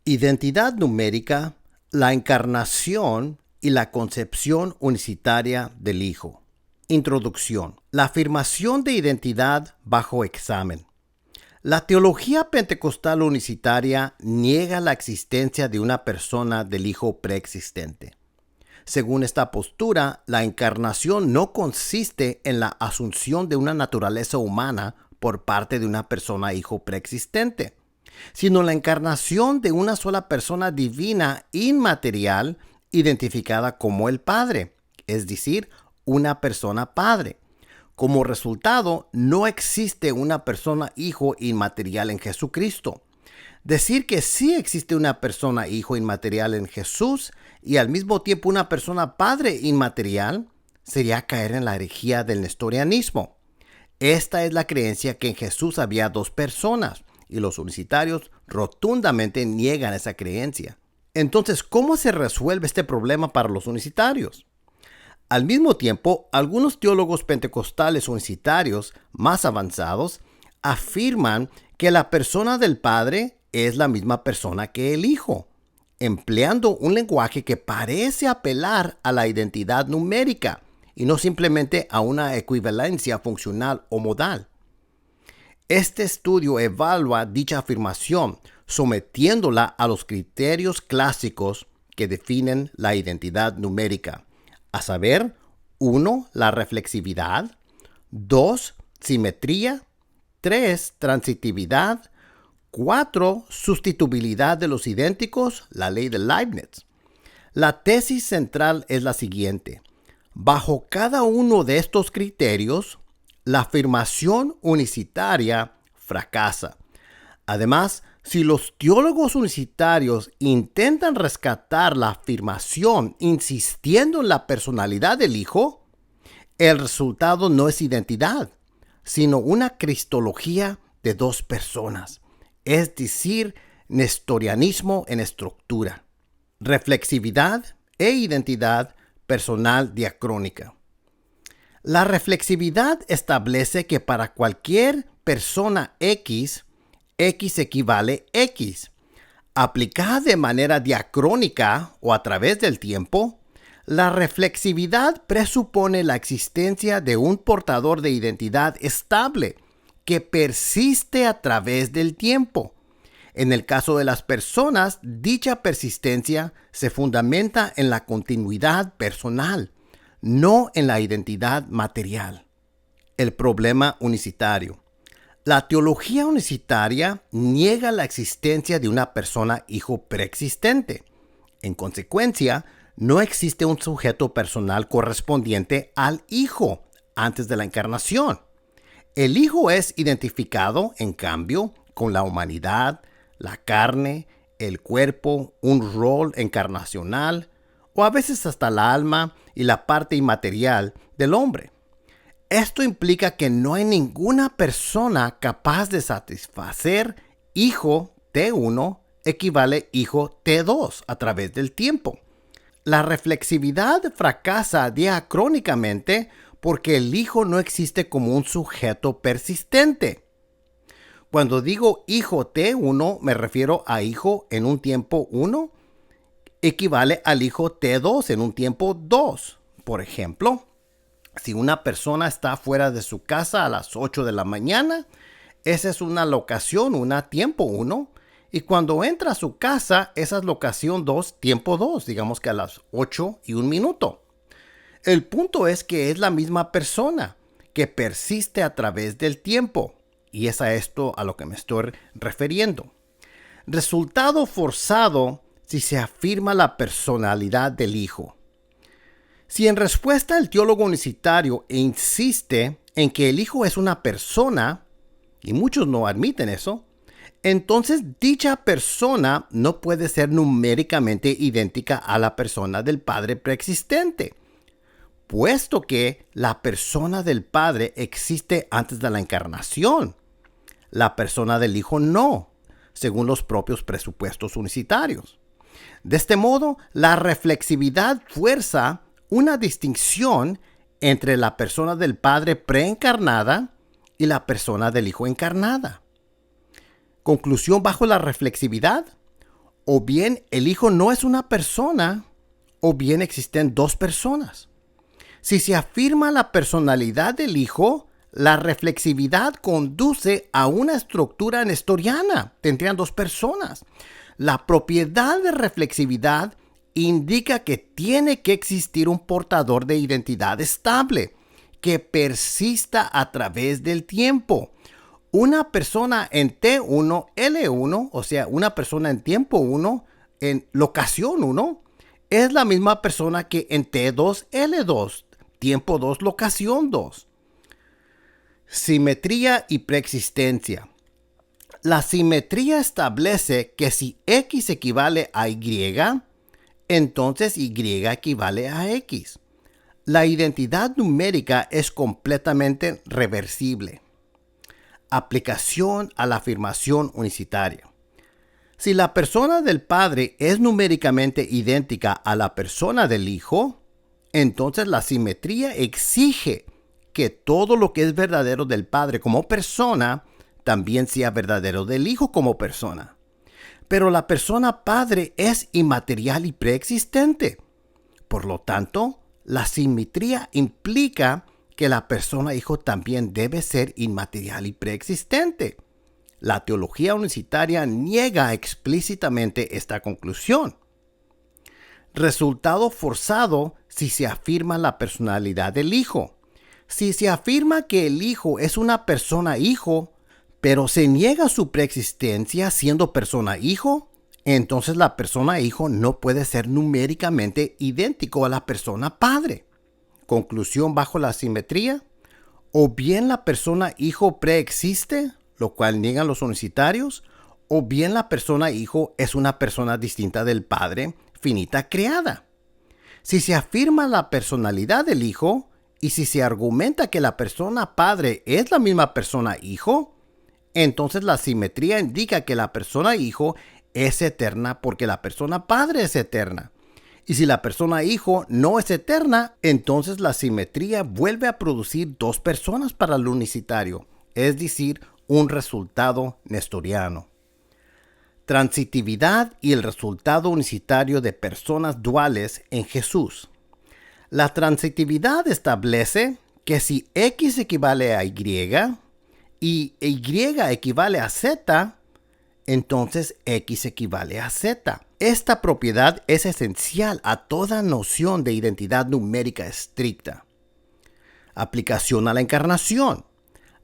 Identidad numérica, la encarnación y la concepción unicitaria del Hijo. Introducción. La afirmación de identidad bajo examen. La teología pentecostal unicitaria niega la existencia de una persona del Hijo preexistente. Según esta postura, la encarnación no consiste en la asunción de una naturaleza humana por parte de una persona hijo preexistente, sino la encarnación de una sola persona divina inmaterial identificada como el Padre, es decir, una persona Padre. Como resultado, no existe una persona hijo inmaterial en Jesucristo. Decir que sí existe una persona hijo inmaterial en Jesús y al mismo tiempo una persona padre inmaterial sería caer en la herejía del nestorianismo. Esta es la creencia que en Jesús había dos personas y los unicitarios rotundamente niegan esa creencia. Entonces, ¿cómo se resuelve este problema para los unicitarios? Al mismo tiempo, algunos teólogos pentecostales unicitarios más avanzados afirman que la persona del Padre es la misma persona que el Hijo, empleando un lenguaje que parece apelar a la identidad numérica y no simplemente a una equivalencia funcional o modal. Este estudio evalúa dicha afirmación sometiéndola a los criterios clásicos que definen la identidad numérica, a saber, 1. La reflexividad, 2. Simetría, 3. Transitividad, 4. Sustituibilidad de los idénticos, la ley de Leibniz. La tesis central es la siguiente. Bajo cada uno de estos criterios, la afirmación unicitaria fracasa. Además, si los teólogos unicitarios intentan rescatar la afirmación insistiendo en la personalidad del Hijo, el resultado no es identidad, sino una cristología de dos personas, es decir, nestorianismo en estructura, reflexividad e identidad personal diacrónica. La reflexividad establece que para cualquier persona X equivale X. Aplicada de manera diacrónica o a través del tiempo, la reflexividad presupone la existencia de un portador de identidad estable que persiste a través del tiempo. En el caso de las personas, dicha persistencia se fundamenta en la continuidad personal, no en la identidad material. El problema unicitario. La teología unicitaria niega la existencia de una persona hijo preexistente. En consecuencia, no existe un sujeto personal correspondiente al Hijo antes de la encarnación. El Hijo es identificado, en cambio, con la humanidad, la carne, el cuerpo, un rol encarnacional, o a veces hasta la alma y la parte inmaterial del hombre. Esto implica que no hay ninguna persona capaz de satisfacer hijo T1 equivale hijo T2 a través del tiempo. La reflexividad fracasa diacrónicamente porque el hijo no existe como un sujeto persistente. Cuando digo hijo T1 me refiero a hijo en un tiempo 1 equivale al hijo T2 en un tiempo 2. Por ejemplo, si una persona está fuera de su casa a las 8 de la mañana, esa es una locación, una tiempo 1. Y cuando entra a su casa, esa es locación 2, tiempo 2, digamos que a las 8 y 1 minuto. El punto es que es la misma persona que persiste a través del tiempo. Y es a esto a lo que me estoy refiriendo. Resultado forzado si se afirma la personalidad del Hijo. Si en respuesta el teólogo unicitario insiste en que el Hijo es una persona, y muchos no admiten eso, entonces dicha persona no puede ser numéricamente idéntica a la persona del Padre preexistente, puesto que la persona del Padre existe antes de la encarnación. La persona del Hijo no, según los propios presupuestos unicitarios. De este modo, la reflexividad fuerza una distinción entre la persona del Padre preencarnada y la persona del Hijo encarnada. Conclusión bajo la reflexividad. O bien el Hijo no es una persona, o bien existen dos personas. Si se afirma la personalidad del Hijo, la reflexividad conduce a una estructura nestoriana. Tendrían dos personas. La propiedad de reflexividad indica que tiene que existir un portador de identidad estable que persista a través del tiempo. Una persona en T1, L1, o sea, una persona en tiempo 1, en locación 1, es la misma persona que en T2, L2, tiempo 2, locación 2. Simetría y preexistencia. La simetría establece que si X equivale a Y, entonces Y equivale a X. La identidad numérica es completamente reversible. Aplicación a la afirmación unicitaria. Si la persona del Padre es numéricamente idéntica a la persona del Hijo, entonces la simetría exige que todo lo que es verdadero del Padre como persona también sea verdadero del Hijo como persona. Pero la persona Padre es inmaterial y preexistente. Por lo tanto, la simetría implica que la persona Hijo también debe ser inmaterial y preexistente. La teología unicitaria niega explícitamente esta conclusión. Resultado forzado si se afirma la personalidad del Hijo. Si se afirma que el Hijo es una persona Hijo, pero se niega su preexistencia siendo persona Hijo, entonces la persona Hijo no puede ser numéricamente idéntico a la persona Padre. Conclusión bajo la simetría. O bien la persona Hijo preexiste, lo cual niegan los unicitarios, o bien la persona Hijo es una persona distinta del Padre, finita creada. Si se afirma la personalidad del Hijo, y si se argumenta que la persona Padre es la misma persona Hijo, entonces la simetría indica que la persona Hijo es eterna porque la persona Padre es eterna. Y si la persona Hijo no es eterna, entonces la simetría vuelve a producir dos personas para el unicitario, es decir, un resultado nestoriano. Transitividad y el resultado unicitario de personas duales en Jesús. La transitividad establece que si X equivale a Y y Y equivale a Z, entonces X equivale a Z. Esta propiedad es esencial a toda noción de identidad numérica estricta. Aplicación a la encarnación.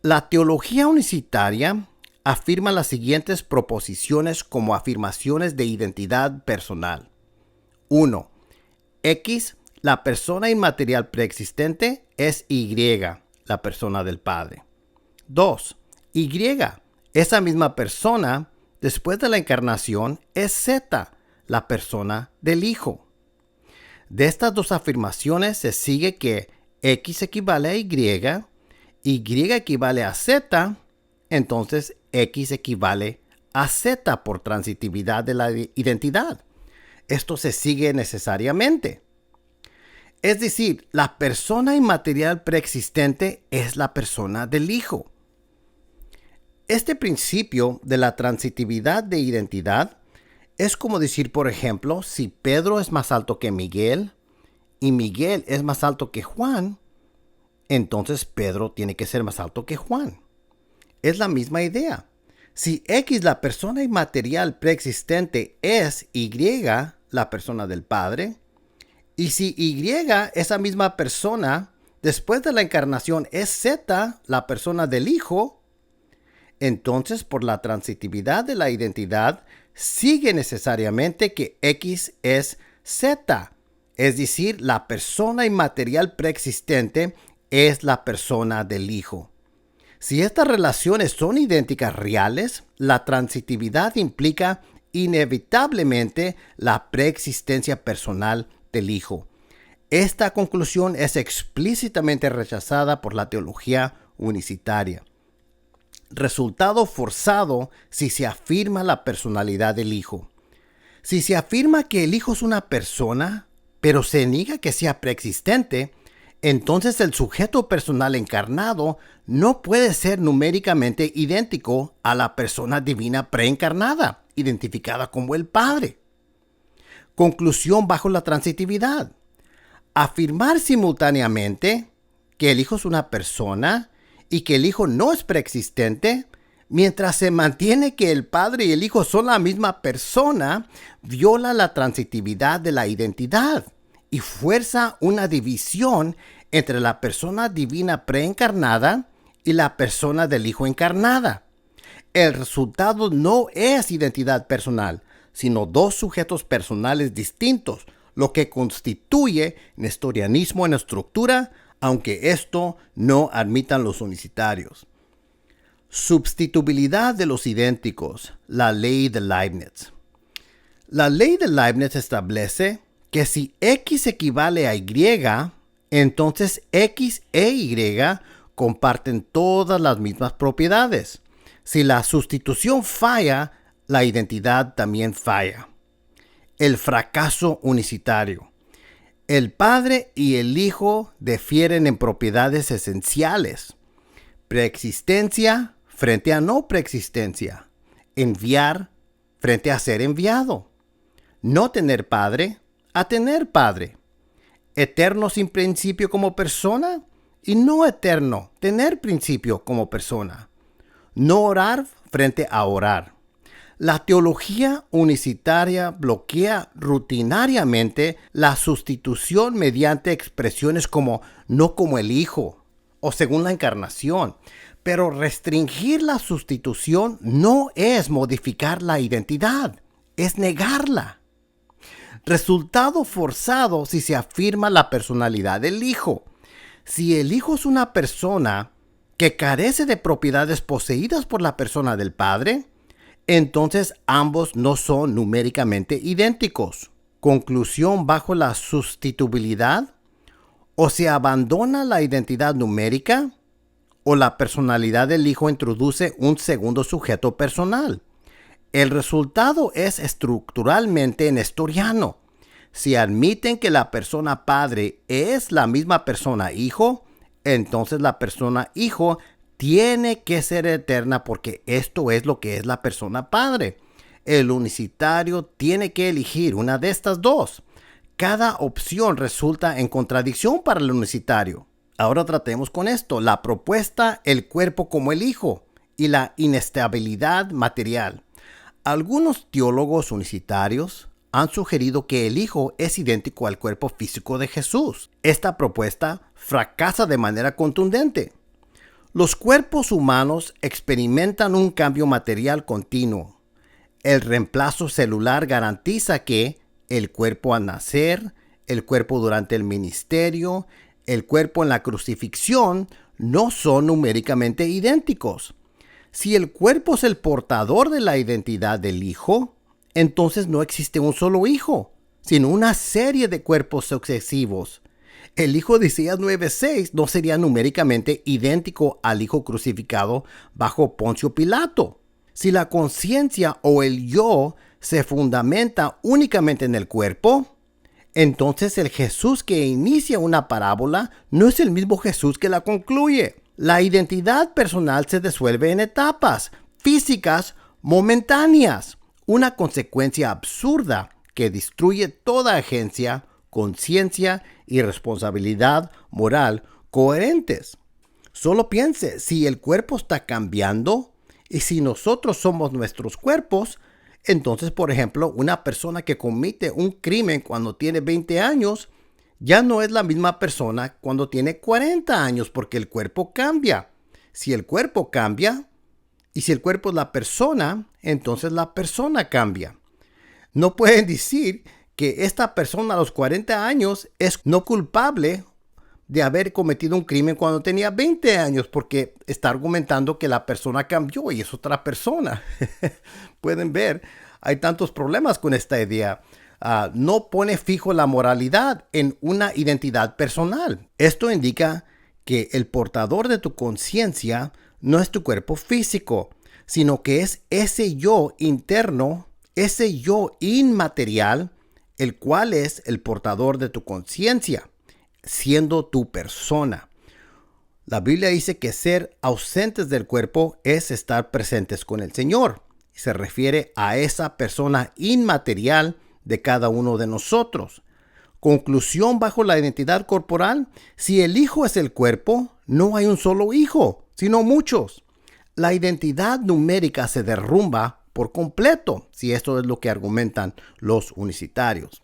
La teología unicitaria afirma las siguientes proposiciones como afirmaciones de identidad personal. 1. X, la persona inmaterial preexistente, es Y, la persona del Padre. 2. Y, esa misma persona, después de la encarnación, es Z, la persona del Hijo. De estas dos afirmaciones se sigue que X equivale a Y equivale a Z, entonces X equivale a Z por transitividad de la identidad. Esto se sigue necesariamente. Es decir, la persona inmaterial preexistente es la persona del Hijo. Este principio de la transitividad de identidad es como decir, por ejemplo, si Pedro es más alto que Miguel y Miguel es más alto que Juan, entonces Pedro tiene que ser más alto que Juan. Es la misma idea. Si X, la persona inmaterial preexistente, es Y, la persona del Padre, y si Y, esa misma persona, después de la encarnación, es Z, la persona del Hijo, entonces por la transitividad de la identidad, sigue necesariamente que X es Z, es decir, la persona inmaterial preexistente es la persona del Hijo. Si estas relaciones son idénticas reales, la transitividad implica inevitablemente la preexistencia personal del Hijo. Esta conclusión es explícitamente rechazada por la teología unicitaria. Resultado forzado si se afirma la personalidad del Hijo. Si se afirma que el Hijo es una persona, pero se niega que sea preexistente, entonces el sujeto personal encarnado no puede ser numéricamente idéntico a la persona divina preencarnada, identificada como el Padre. Conclusión bajo la transitividad. Afirmar simultáneamente que el Hijo es una persona y que el Hijo no es preexistente, mientras se mantiene que el Padre y el Hijo son la misma persona, viola la transitividad de la identidad y fuerza una división entre la persona divina preencarnada y la persona del Hijo encarnada. El resultado no es identidad personal, sino dos sujetos personales distintos, lo que constituye nestorianismo en estructura, aunque esto no admitan los unicitarios. Substituibilidad de los idénticos, la ley de Leibniz. La ley de Leibniz establece que si X equivale a Y, entonces X e Y comparten todas las mismas propiedades. Si la sustitución falla, la identidad también falla. El fracaso unicitario. El Padre y el Hijo difieren en propiedades esenciales. Preexistencia frente a no preexistencia. Enviar frente a ser enviado. No tener padre a tener padre. Eterno sin principio como persona y no eterno tener principio como persona. No orar frente a orar. La teología unicitaria bloquea rutinariamente la sustitución mediante expresiones como no como el Hijo o según la encarnación. Pero restringir la sustitución no es modificar la identidad, es negarla. Resultado forzado si se afirma la personalidad del Hijo. Si el Hijo es una persona que carece de propiedades poseídas por la persona del Padre, entonces ambos no son numéricamente idénticos. Conclusión bajo la sustituibilidad. O se abandona la identidad numérica, o la personalidad del Hijo introduce un segundo sujeto personal. El resultado es estructuralmente nestoriano. Si admiten que la persona Padre es la misma persona Hijo, entonces la persona Hijo tiene que ser eterna porque esto es lo que es la persona Padre. El unicitario tiene que elegir una de estas dos. Cada opción resulta en contradicción para el unicitario. Ahora tratemos con esto, la propuesta, el cuerpo como el Hijo y la inestabilidad material. Algunos teólogos unicitarios han sugerido que el Hijo es idéntico al cuerpo físico de Jesús. Esta propuesta fracasa de manera contundente. Los cuerpos humanos experimentan un cambio material continuo. El reemplazo celular garantiza que el cuerpo al nacer, el cuerpo durante el ministerio, el cuerpo en la crucifixión no son numéricamente idénticos. Si el cuerpo es el portador de la identidad del Hijo, entonces no existe un solo Hijo, sino una serie de cuerpos sucesivos. El Hijo de Isaías 9:6 no sería numéricamente idéntico al Hijo crucificado bajo Poncio Pilato. Si la conciencia o el yo se fundamenta únicamente en el cuerpo, entonces el Jesús que inicia una parábola no es el mismo Jesús que la concluye. La identidad personal se disuelve en etapas físicas momentáneas, una consecuencia absurda que destruye toda agencia, conciencia y responsabilidad moral coherentes. Solo piense, si el cuerpo está cambiando y si nosotros somos nuestros cuerpos, entonces, por ejemplo, una persona que comete un crimen cuando tiene 20 años ya no es la misma persona cuando tiene 40 años porque el cuerpo cambia. Si el cuerpo cambia y si el cuerpo es la persona, entonces la persona cambia. No pueden decir que esta persona a los 40 años es no culpable de haber cometido un crimen cuando tenía 20 años porque está argumentando que la persona cambió y es otra persona. Pueden ver, hay tantos problemas con esta idea. No pone fijo la moralidad en una identidad personal. Esto indica que el portador de tu conciencia no es tu cuerpo físico, sino que es ese yo interno, ese yo inmaterial, el cual es el portador de tu conciencia, siendo tu persona. La Biblia dice que ser ausentes del cuerpo es estar presentes con el Señor. se refiere a esa persona inmaterial de cada uno de nosotros. Conclusión bajo la identidad corporal: si el Hijo es el cuerpo, no hay un solo Hijo, sino muchos. La identidad numérica se derrumba por completo, si esto es lo que argumentan los unicitarios.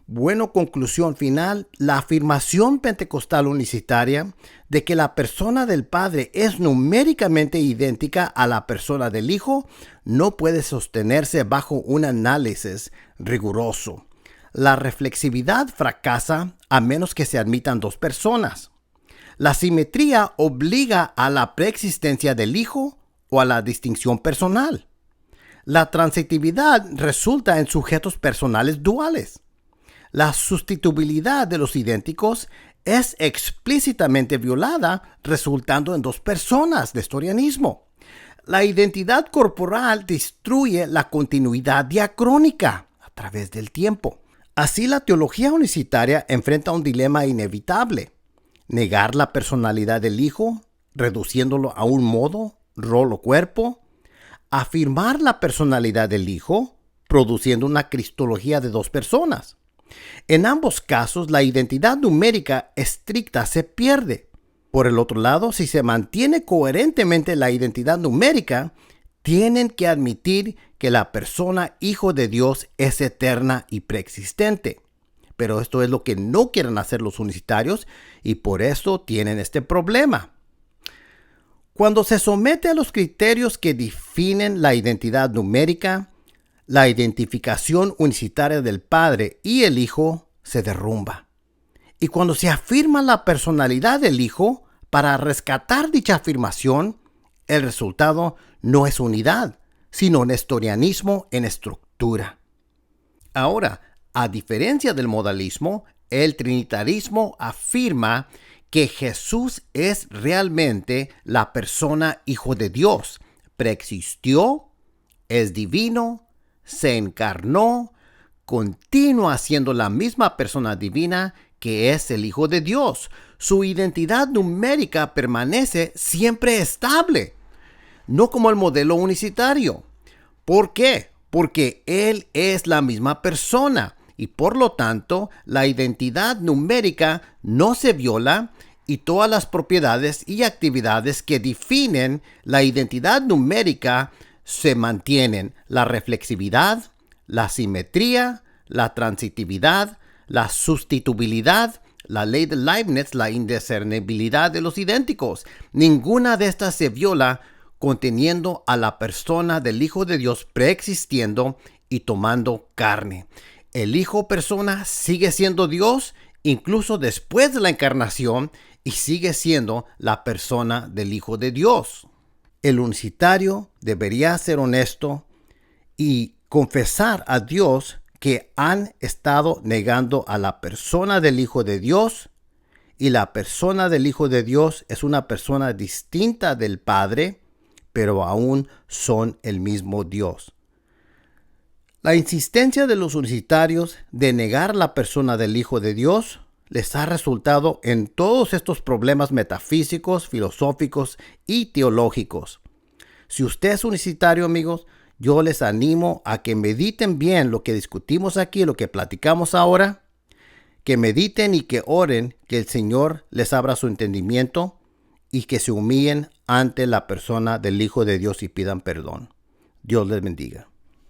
Bueno, conclusión final: la afirmación pentecostal unicitaria de que la persona del Padre es numéricamente idéntica a la persona del Hijo no puede sostenerse bajo un análisis riguroso. La reflexividad fracasa a menos que se admitan dos personas. La simetría obliga a la preexistencia del Hijo o a la distinción personal. La transitividad resulta en sujetos personales duales. La sustituibilidad de los idénticos es explícitamente violada, resultando en dos personas de nestorianismo. La identidad corporal destruye la continuidad diacrónica a través del tiempo. Así, la teología unicitaria enfrenta un dilema inevitable: negar la personalidad del Hijo, reduciéndolo a un modo, rol o cuerpo; afirmar la personalidad del Hijo, produciendo una cristología de dos personas. En ambos casos, la identidad numérica estricta se pierde. Por el otro lado, si se mantiene coherentemente la identidad numérica, tienen que admitir que la persona Hijo de Dios es eterna y preexistente. Pero esto es lo que no quieren hacer los unicitarios y por eso tienen este problema. Cuando se somete a los criterios que definen la identidad numérica, la identificación unicitaria del Padre y el Hijo se derrumba. Y cuando se afirma la personalidad del Hijo para rescatar dicha afirmación, el resultado no es unidad, sino nestorianismo en estructura. Ahora, a diferencia del modalismo, el trinitarismo afirma que Jesús es realmente la persona Hijo de Dios. Preexistió, es divino, se encarnó, continúa siendo la misma persona divina que es el Hijo de Dios. Su identidad numérica permanece siempre estable, no como el modelo unicitario. ¿Por qué? Porque Él es la misma persona y por lo tanto la identidad numérica no se viola y todas las propiedades y actividades que definen la identidad numérica se mantienen: la reflexividad, la simetría, la transitividad, la sustituibilidad, la ley de Leibniz, la indiscernibilidad de los idénticos. Ninguna de estas se viola, conteniendo a la persona del Hijo de Dios preexistiendo y tomando carne. El Hijo persona sigue siendo Dios incluso después de la encarnación y sigue siendo la persona del Hijo de Dios. El unicitario debería ser honesto y confesar a Dios que han estado negando a la persona del Hijo de Dios, y la persona del Hijo de Dios es una persona distinta del Padre, pero aún son el mismo Dios. La insistencia de los unicitarios de negar la persona del Hijo de Dios les ha resultado en todos estos problemas metafísicos, filosóficos y teológicos. Si usted es unicitario, amigos, yo les animo a que mediten bien lo que discutimos aquí, lo que platicamos ahora, que mediten y que oren que el Señor les abra su entendimiento y que se humillen ante la persona del Hijo de Dios y pidan perdón. Dios les bendiga.